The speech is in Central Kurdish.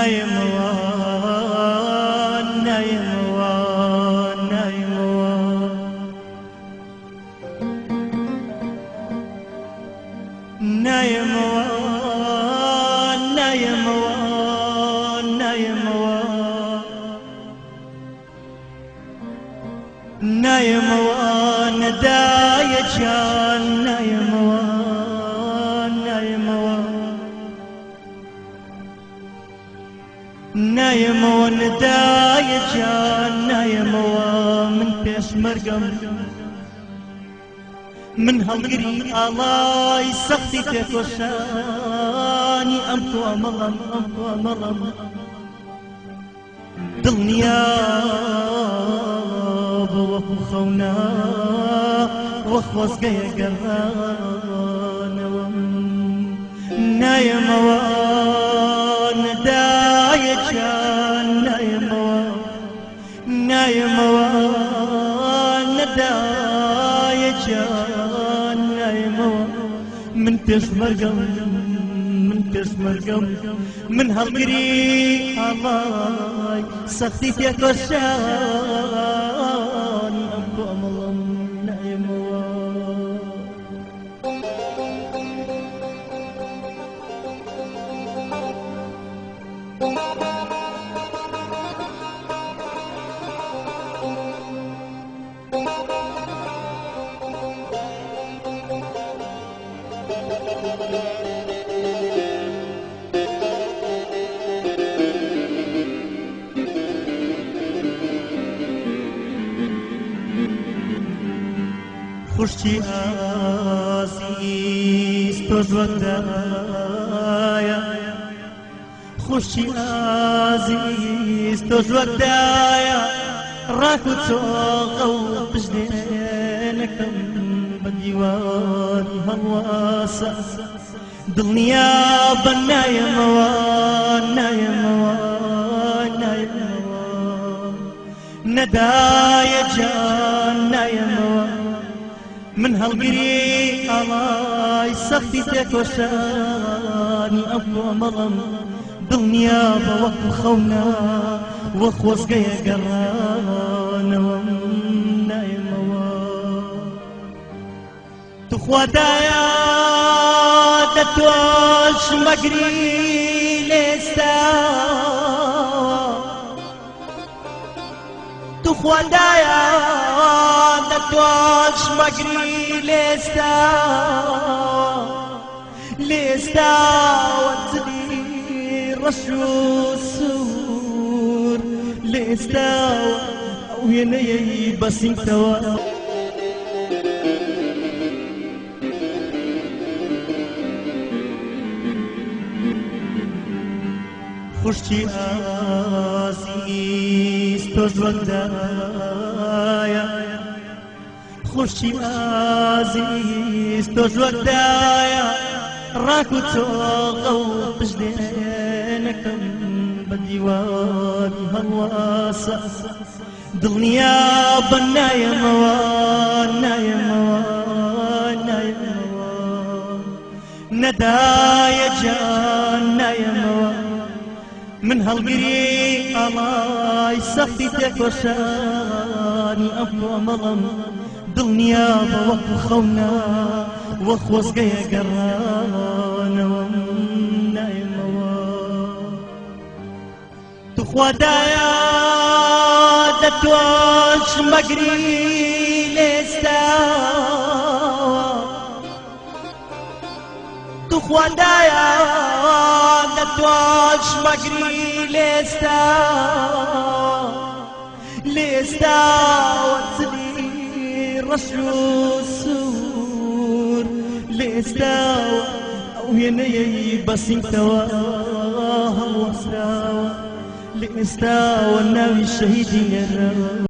نايم نايم نايم نايم نايم نايم نايم ندايا جان نايم نايم نايم وندايا جان نايم من بيش مرقم من هالقري الله يسختي تكوشاني أمكو أملم أمكو أملم دلنيا بوخو خونا وخوص قيا قرانا نايم ندايا جان نايم نايم ندايا جان نايم من بيش مرقم من بيش مرقم من هالقري الله سختي فيك وشان أبو أملم نايم خوشی عزیز تو جودایا خوشی عزیز تو جودایا راکو تو غوطش دینکم بدیوانی هواسا دنیا بنایم نایم نایم ندایا جان نایم من هالقري الله سختي تكوشاني أبو مظلم دنيا بوقت خونا وخوص قيا قرانا ونايم تخوى دايا تتوش مقري لستا تخوى دايا تتوش مقري لستا لستا وتلي رشو السور لستا ويني بس انتوا خوشی عزیز تو جودایا خوشی عزیز تو جودایا راکو تو غوطش دینکم بدیوانی هواسا دنیا بنایم نایم نایم ندایا جان نایم من هالقري الله يسختي تكوشاني أبو مظلم دنيا بوقت خونا وخوص قيا قرانا ونايم تخوى دايا دتوش مقري لستا تخوى دايا دتوش مقري لستا لستا وتلي رشو السور لستا ويني بس انتوا هو سوا لستا والنبي الشهيد يا